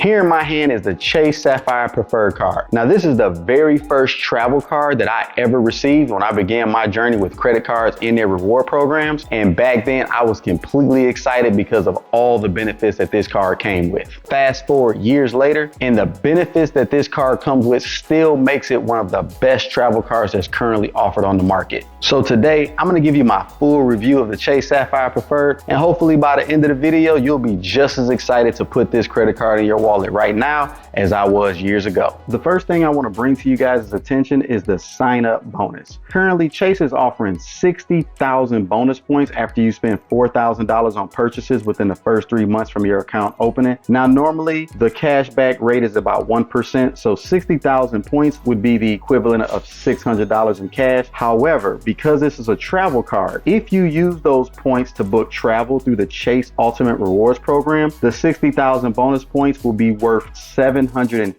Here in my hand is the Chase Sapphire Preferred card. Now this is the very first travel card that I ever received when I began my journey with credit cards in their reward programs. And back then I was completely excited because of all the benefits that this card came with. Fast forward years later, and the benefits that this card comes with still makes it one of the best travel cards that's currently offered on the market. So today I'm gonna give you my full review of the Chase Sapphire Preferred, and hopefully by the end of the video, you'll be just as excited to put this credit card in your wallet right now as I was years ago. The first thing I want to bring to you guys' attention is the sign up bonus. Currently, Chase is offering 60,000 bonus points after you spend $4,000 on purchases within the first 3 months from your account opening. Now, normally the cashback rate is about 1%, so 60,000 points would be the equivalent of $600 in cash. However, because this is a travel card, if you use those points to book travel through the Chase Ultimate Rewards program, the 60,000 bonus points will be worth $750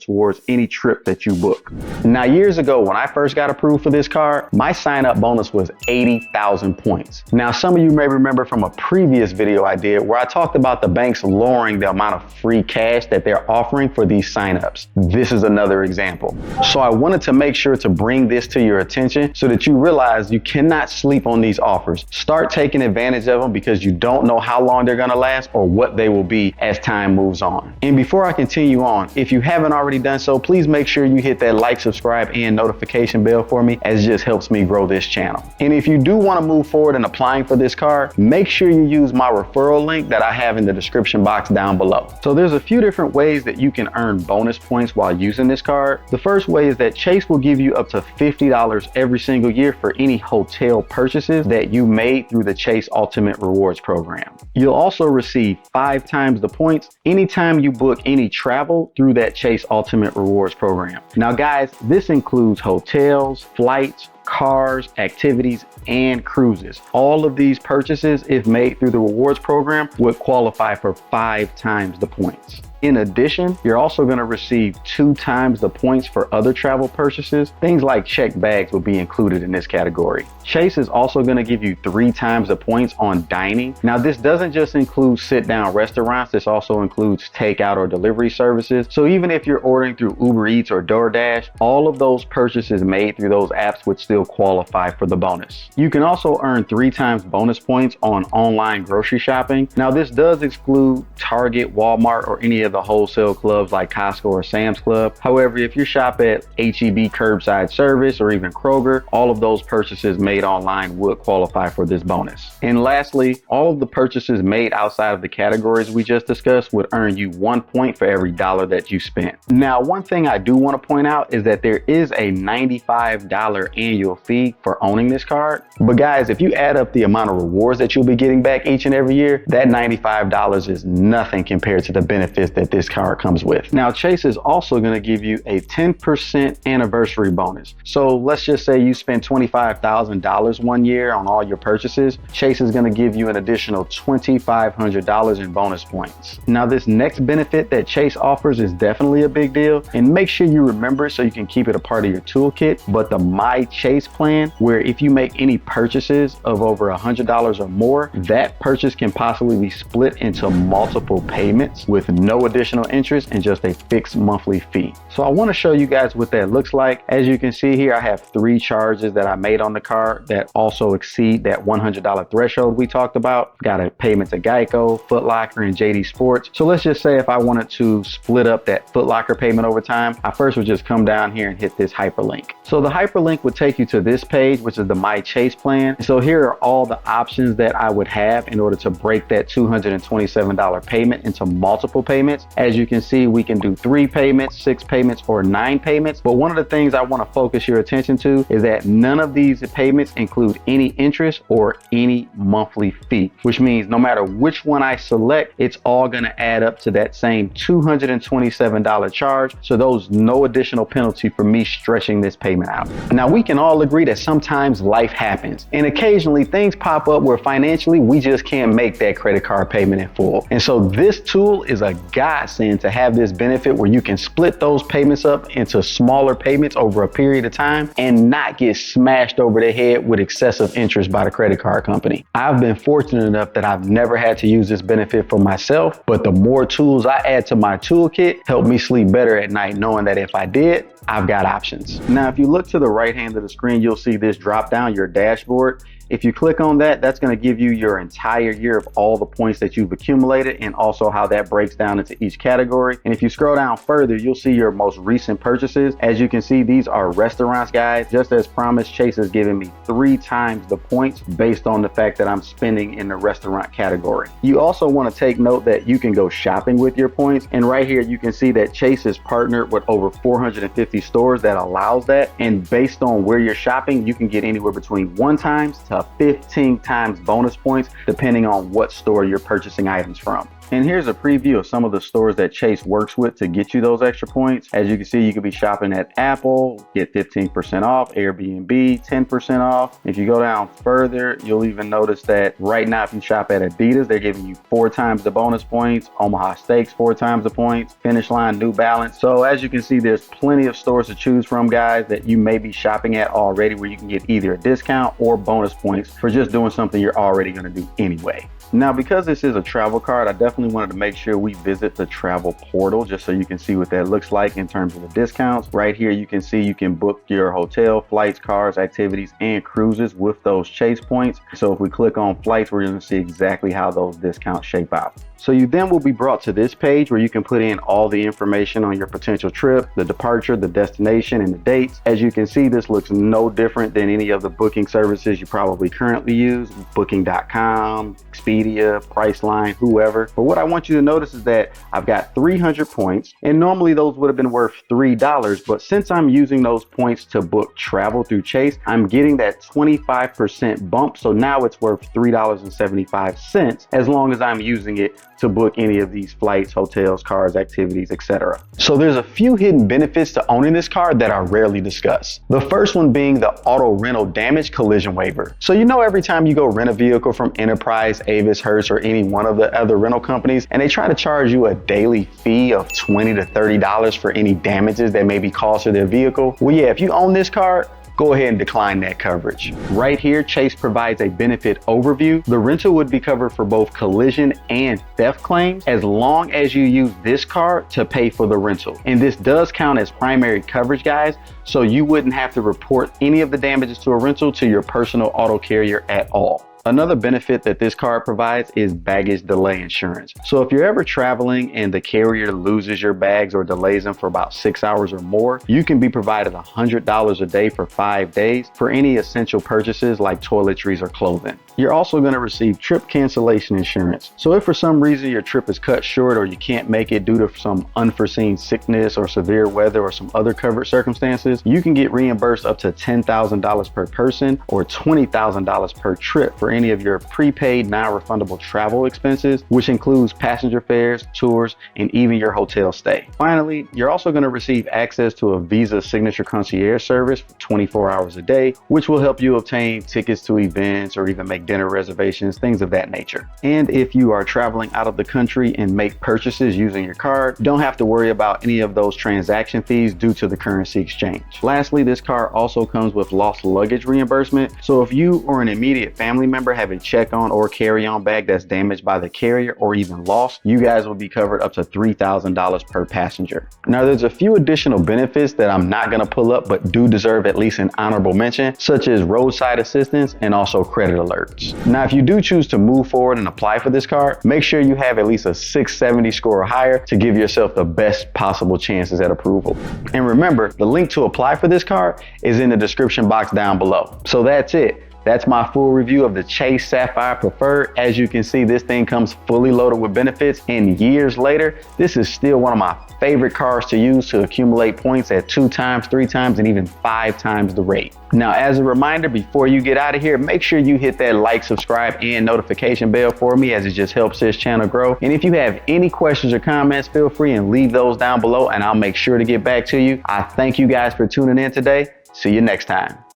towards any trip that you book. Now, years ago, when I first got approved for this card, my sign up bonus was 80,000 points. Now, some of you may remember from a previous video I did where I talked about the banks lowering the amount of free cash that they're offering for these signups. This is another example. So I wanted to make sure to bring this to your attention so that you realize you cannot sleep on these offers. Start taking advantage of them because you don't know how long they're gonna last or what they will be as time moves on. And before I continue on, if you haven't already done so, please make sure you hit that like, subscribe, and notification bell for me, as it just helps me grow this channel. And if you do want to move forward in applying for this card, make sure you use my referral link that I have in the description box down below. So there's a few different ways that you can earn bonus points while using this card. The first way is that Chase will give you up to $50 every single year for any hotel purchases that you made through the Chase Ultimate Rewards program. You'll also receive 5 times the points anytime you book any travel through that Chase Ultimate Rewards program. Now guys, this includes hotels, flights, cars, activities, and cruises. All of these purchases, if made through the rewards program, would qualify for 5 times the points. In addition, you're also going to receive 2 times the points for other travel purchases. Things like checked bags will be included in this category. Chase is also going to give you 3 times the points on dining. Now, this doesn't just include sit-down restaurants. This also includes takeout or delivery services. So even if you're ordering through Uber Eats or DoorDash, all of those purchases made through those apps would still qualify for the bonus. You can also earn 3 times bonus points on online grocery shopping. Now, this does exclude Target, Walmart, or any of the wholesale clubs like Costco or Sam's Club. However, if you shop at H-E-B curbside service or even Kroger, all of those purchases made online would qualify for this bonus. And lastly, all of the purchases made outside of the categories we just discussed would earn you 1 point for every dollar that you spent. Now, one thing I do want to point out is that there is a $95 annual fee for owning this card. But guys, if you add up the amount of rewards that you'll be getting back each and every year, that $95 is nothing compared to the benefits that this card comes with. Now, Chase is also going to give you a 10% anniversary bonus. So let's just say you spend $25,000 one year on all your purchases. Chase is going to give you an additional $2,500 in bonus points. Now, this next benefit that Chase offers is definitely a big deal, and make sure you remember it so you can keep it a part of your toolkit. But the My Chase plan, where if you make any purchases of over $100 or more, that purchase can possibly be split into multiple payments with no additional interest and just a fixed monthly fee. So I want to show you guys what that looks like. As you can see here, I have 3 charges that I made on the card that also exceed that $100 threshold we talked about. Got a payment to Geico, Foot Locker, and JD Sports. So let's just say if I wanted to split up that Foot Locker payment over time, I first would just come down here and hit this hyperlink. So the hyperlink would take you to this page, which is the My Chase plan. So here are all the options that I would have in order to break that $227 payment into multiple payments. As you can see, we can do 3 payments, 6 payments, or 9 payments. But one of the things I want to focus your attention to is that none of these payments include any interest or any monthly fee, which means no matter which one I select, it's all going to add up to that same $227 charge. So there's no additional penalty for me stretching this payment out. Now, we can all agree that sometimes life happens, and occasionally things pop up where financially we just can't make that credit card payment in full. And so this tool is a godsend to have this benefit where you can split those payments up into smaller payments over a period of time and not get smashed over the head with excessive interest by the credit card company. I've been fortunate enough that I've never had to use this benefit for myself, but the more tools I add to my toolkit help me sleep better at night knowing that if I did, I've got options. Now, if you look to the right hand of the screen, you'll see this drop down, your dashboard. If you click on that, that's going to give you your entire year of all the points that you've accumulated and also how that breaks down into each category. And if you scroll down further, you'll see your most recent purchases. As you can see, these are restaurants, guys. Just as promised, Chase has given me 3 times the points based on the fact that I'm spending in the restaurant category. You also want to take note that you can go shopping with your points. And right here, you can see that Chase is partnered with over 450 stores that allows that. And based on where you're shopping, you can get anywhere between 1 times to 15 times bonus points, depending on what store you're purchasing items from. And here's a preview of some of the stores that Chase works with to get you those extra points. As you can see, you could be shopping at Apple, get 15% off, Airbnb, 10% off. If you go down further, you'll even notice that right now, if you shop at Adidas, they're giving you 4 times the bonus points, Omaha Steaks, 4 times the points, Finish Line, New Balance. So as you can see, there's plenty of stores to choose from, guys, that you may be shopping at already where you can get either a discount or bonus points for just doing something you're already going to do anyway. Now, because this is a travel card, I definitely wanted to make sure we visit the travel portal just so you can see what that looks like in terms of the discounts. Right here, you can see you can book your hotel, flights, cars, activities, and cruises with those Chase points. So if we click on flights, we're going to see exactly how those discounts shape out. So you then will be brought to this page where you can put in all the information on your potential trip, the departure, the destination, and the dates. As you can see, this looks no different than any of the booking services you probably currently use, booking.com, Expedia, Priceline, whoever. But what I want you to notice is that I've got 300 points, and normally those would have been worth $3, but since I'm using those points to book travel through Chase, I'm getting that 25% bump. So now it's worth $3.75 as long as I'm using it to book any of these flights, hotels, cars, activities, etc. So there's a few hidden benefits to owning this card that are rarely discussed. The first one being the auto rental damage collision waiver. So you know, every time you go rent a vehicle from Enterprise, Avis, Hertz, or any one of the other rental companies, and they try to charge you a daily fee of $20 to $30 for any damages that may be caused to their vehicle. Well, yeah, if you own this card, go ahead and decline that coverage. Right here, Chase provides a benefit overview. The rental would be covered for both collision and theft claims as long as you use this card to pay for the rental. And this does count as primary coverage, guys, so you wouldn't have to report any of the damages to a rental to your personal auto carrier at all. Another benefit that this card provides is baggage delay insurance. So if you're ever traveling and the carrier loses your bags or delays them for about 6 hours or more, you can be provided $100 a day for 5 days for any essential purchases like toiletries or clothing. You're also going to receive trip cancellation insurance. So if for some reason your trip is cut short or you can't make it due to some unforeseen sickness or severe weather or some other covered circumstances, you can get reimbursed up to $10,000 per person or $20,000 per trip for any of your prepaid non-refundable travel expenses, which includes passenger fares, tours, and even your hotel stay. Finally, you're also going to receive access to a Visa Signature Concierge service for 24 hours a day, which will help you obtain tickets to events or even make dinner reservations, things of that nature. And if you are traveling out of the country and make purchases using your card, don't have to worry about any of those transaction fees due to the currency exchange. Lastly, this card also comes with lost luggage reimbursement. So if you or an immediate family member have a check-on or carry-on bag that's damaged by the carrier or even lost, you guys will be covered up to $3,000 per passenger. Now, there's a few additional benefits that I'm not going to pull up but do deserve at least an honorable mention, such as roadside assistance and also credit alerts. Now, if you do choose to move forward and apply for this card, make sure you have at least a 670 score or higher to give yourself the best possible chances at approval. And remember, the link to apply for this card is in the description box down below. So that's it. That's my full review of the Chase Sapphire Preferred. As you can see, this thing comes fully loaded with benefits, and years later, this is still one of my favorite cards to use to accumulate points at 2 times, 3 times, and even 5 times the rate. Now, as a reminder, before you get out of here, make sure you hit that like, subscribe, and notification bell for me, as it just helps this channel grow. And if you have any questions or comments, feel free and leave those down below, and I'll make sure to get back to you. I thank you guys for tuning in today. See you next time.